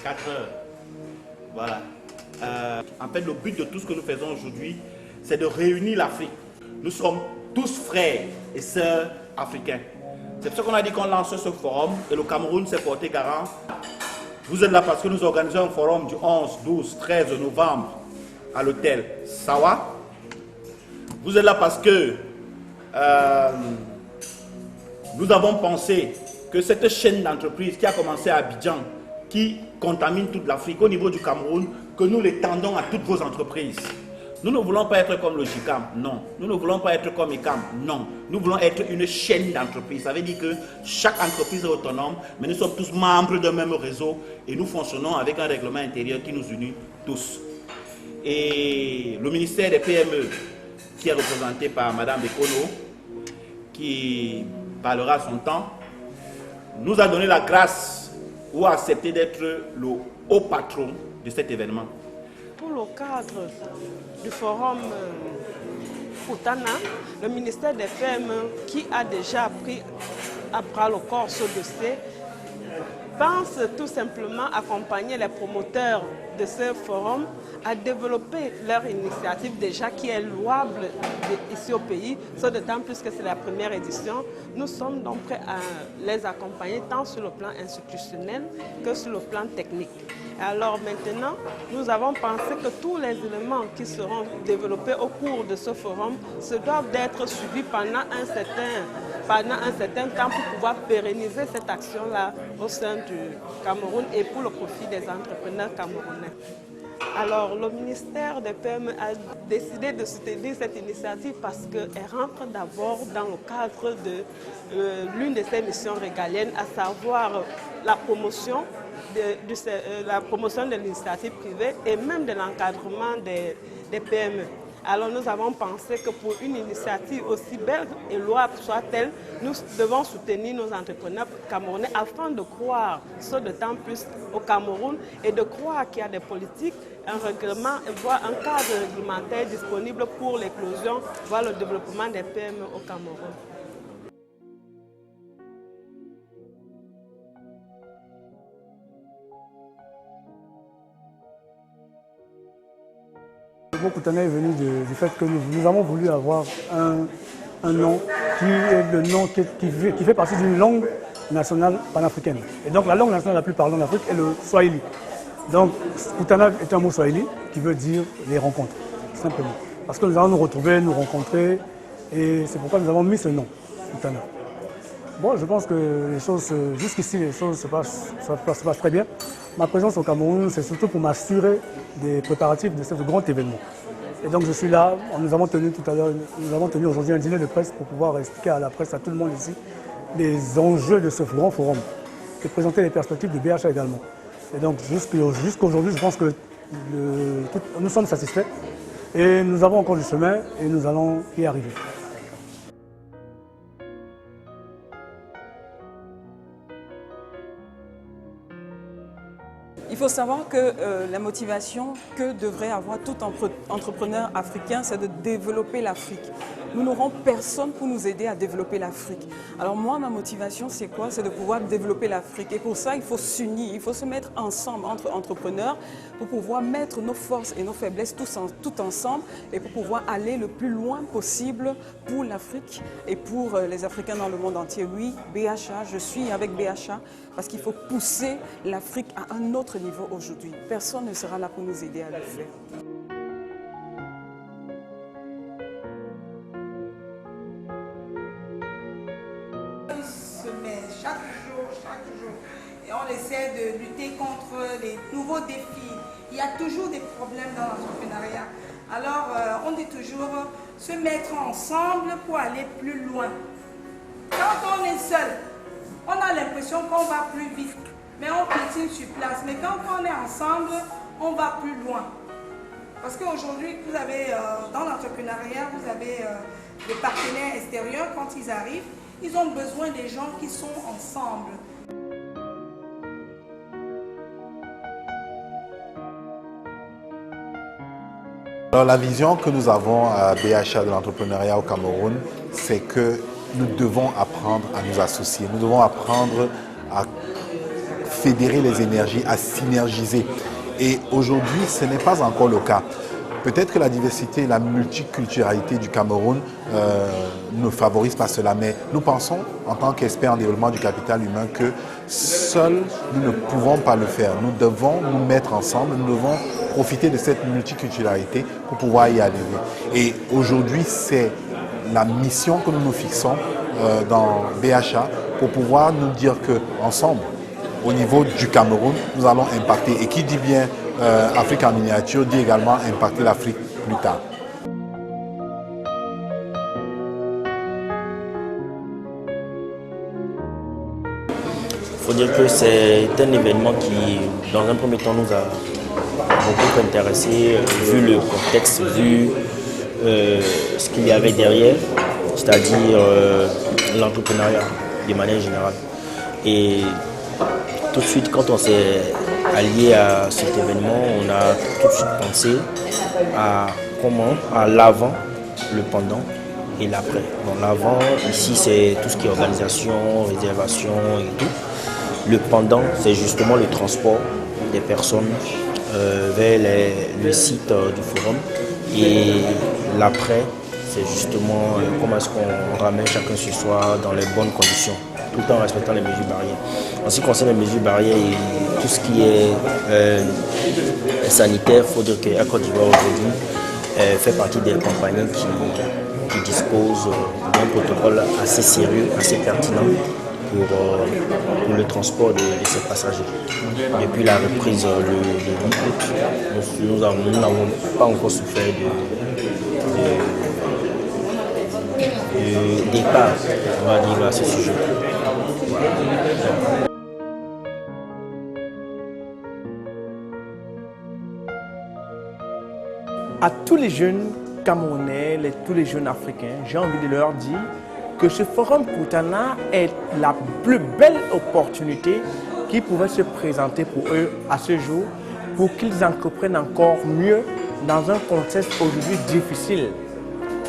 24 heures. Voilà. En fait, le but de tout ce que nous faisons aujourd'hui, c'est de réunir l'Afrique. Nous sommes tous frères et sœurs africains. C'est pour ça qu'on a dit qu'on lance ce forum et le Cameroun s'est porté garant. Vous êtes là parce que nous organisons un forum du 11, 12, 13 novembre à l'hôtel Sawa. Vous êtes là parce que nous avons pensé que cette chaîne d'entreprise qui a commencé à Abidjan, qui contamine toute l'Afrique au niveau du Cameroun, que nous l'étendons à toutes vos entreprises. Nous ne voulons pas être comme le GICAM, non. Nous ne voulons pas être comme ECAM, non. Nous voulons être une chaîne d'entreprise. Ça veut dire que chaque entreprise est autonome, mais nous sommes tous membres d'un même réseau et nous fonctionnons avec un règlement intérieur qui nous unit tous. Et le ministère des PME, qui est représenté par Madame Bekono, qui parlera à son temps, nous a donné la grâce ou a accepté d'être le haut patron de cet événement. Pour le cadre du forum Futana, le ministère des PME, qui a déjà pris à bras le corps ce dossier, pense tout simplement accompagner les promoteurs de ce forum à développer leur initiative déjà qui est louable ici au pays, ce d'autant plus que c'est la première édition. Nous sommes donc prêts à les accompagner tant sur le plan institutionnel que sur le plan technique. Alors maintenant, nous avons pensé que tous les éléments qui seront développés au cours de ce forum se doivent d'être suivis pendant un certain temps pour pouvoir pérenniser cette action-là au sein du Cameroun et pour le profit des entrepreneurs camerounais. Alors, le ministère des PME a décidé de soutenir cette initiative parce qu'elle rentre d'abord dans le cadre de l'une de ses missions régaliennes, à savoir la promotion de l'initiative privée et même de l'encadrement des PME. Alors nous avons pensé que pour une initiative aussi belle et louable soit-elle, nous devons soutenir nos entrepreneurs camerounais afin de croire, ce d'autant plus au Cameroun, et de croire qu'il y a des politiques, un règlement, voire un cadre réglementaire disponible pour l'éclosion, voire le développement des PME au Cameroun. Futana est venu du fait que nous avons voulu avoir un nom qui est le nom qui fait partie d'une langue nationale panafricaine. Et donc la langue nationale la plus parlée en Afrique est le Swahili. Donc Futana est un mot Swahili qui veut dire les rencontres, simplement. Parce que nous allons nous retrouver, nous rencontrer, et c'est pourquoi nous avons mis ce nom, Futana. Bon, je pense que les choses, jusqu'ici, les choses se passent très bien. Ma présence au Cameroun, c'est surtout pour m'assurer des préparatifs de ce grand événement. Et donc je suis là, nous avons tenu aujourd'hui un dîner de presse pour pouvoir expliquer à la presse, à tout le monde ici, les enjeux de ce grand forum et présenter les perspectives du BHA également. Et donc jusqu'aujourd'hui, je pense que nous sommes satisfaits et nous avons encore du chemin et nous allons y arriver. Il faut savoir que la motivation que devrait avoir tout entrepreneur africain, c'est de développer l'Afrique. Nous n'aurons personne pour nous aider à développer l'Afrique. Alors moi, ma motivation, c'est quoi? C'est de pouvoir développer l'Afrique. Et pour ça, il faut s'unir, il faut se mettre ensemble entre entrepreneurs pour pouvoir mettre nos forces et nos faiblesses tout ensemble et pour pouvoir aller le plus loin possible pour l'Afrique et pour les Africains dans le monde entier. Oui, BHA, je suis avec BHA parce qu'il faut pousser l'Afrique à un autre niveau aujourd'hui. Personne ne sera là pour nous aider à le faire. Chaque jour. Et on essaie de lutter contre les nouveaux défis. Il y a toujours des problèmes dans l'entrepreneuriat. Alors, on dit toujours se mettre ensemble pour aller plus loin. Quand on est seul, on a l'impression qu'on va plus vite, mais on piétine sur place. Mais quand on est ensemble, on va plus loin. Parce qu'aujourd'hui, vous avez, dans l'entrepreneuriat, vous avez des partenaires extérieurs, quand ils arrivent, ils ont besoin des gens qui sont ensemble. Alors, la vision que nous avons à BHA de l'entrepreneuriat au Cameroun, c'est que nous devons apprendre à nous associer. Nous devons apprendre à fédérer les énergies, à synergiser. Et aujourd'hui, ce n'est pas encore le cas. Peut-être que la diversité et la multiculturalité du Cameroun ne favorisent pas cela, mais nous pensons, en tant qu'experts en développement du capital humain, que seuls nous ne pouvons pas le faire. Nous devons nous mettre ensemble, nous devons profiter de cette multiculturalité pour pouvoir y arriver. Et aujourd'hui, c'est la mission que nous nous fixons dans BHA pour pouvoir nous dire qu'ensemble, au niveau du Cameroun, nous allons impacter. Et qui dit bien Afrique en miniature, dit également impacter l'Afrique plus tard. Il faut dire que c'est un événement qui, dans un premier temps, nous a beaucoup intéressés, vu le contexte, vu ce qu'il y avait derrière, c'est-à-dire l'entrepreneuriat de manière générale. Et tout de suite, quand on s'est allié à cet événement, on a tout de suite pensé à l'avant, le pendant et l'après. Bon, l'avant, ici, c'est tout ce qui est organisation, réservation et tout. Le pendant, c'est justement le transport des personnes vers le site du forum. Et l'après, c'est justement comment est-ce qu'on ramène chacun sur soi dans les bonnes conditions, tout en respectant les mesures barrières. En ce qui concerne les mesures barrières et tout ce qui est sanitaire, il faut dire qu'Air Côte d'Ivoire aujourd'hui fait partie des compagnies qui disposent d'un protocole assez sérieux, assez pertinent pour le transport de ces passagers. Depuis la reprise le 8 août, nous n'avons pas encore souffert de départ, on va dire, à ce sujet. À tous les jeunes Camerounais, tous les jeunes Africains, j'ai envie de leur dire que ce forum Koutana est la plus belle opportunité qui pouvait se présenter pour eux à ce jour, pour qu'ils entreprennent encore mieux dans un contexte aujourd'hui difficile.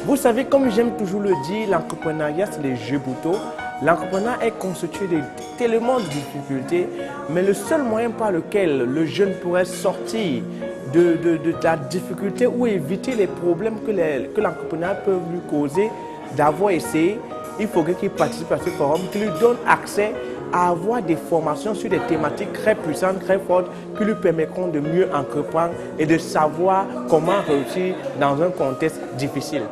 Vous savez, comme j'aime toujours le dire, l'entrepreneuriat, c'est les jeux bouteaux. L'entrepreneuriat est constitué de tellement de difficultés, mais le seul moyen par lequel le jeune pourrait sortir de la difficulté ou éviter les problèmes que l'entrepreneur peut lui causer d'avoir essayé, il faudrait qu'il participe à ce forum, qui lui donne accès à avoir des formations sur des thématiques très puissantes, très fortes, qui lui permettront de mieux entreprendre et de savoir comment réussir dans un contexte difficile.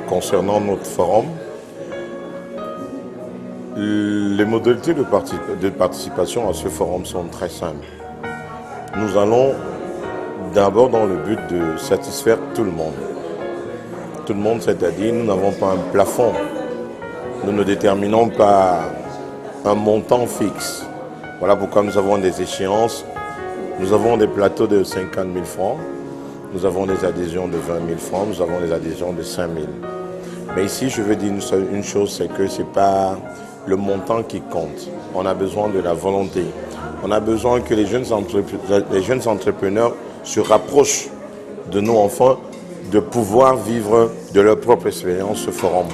Concernant notre forum, les modalités de participation à ce forum sont très simples. Nous allons d'abord dans le but de satisfaire tout le monde. Tout le monde, c'est-à-dire nous n'avons pas un plafond. Nous ne déterminons pas un montant fixe. Voilà pourquoi nous avons des échéances. Nous avons des plateaux de 50 000 francs. Nous avons des adhésions de 20 000 francs. Nous avons des adhésions de 5 000. Mais ici, je veux dire une chose, c'est que ce n'est pas le montant qui compte. On a besoin de la volonté. On a besoin que les jeunes entrepreneurs se rapprochent de nos enfants, de pouvoir vivre de leur propre expérience ce forum.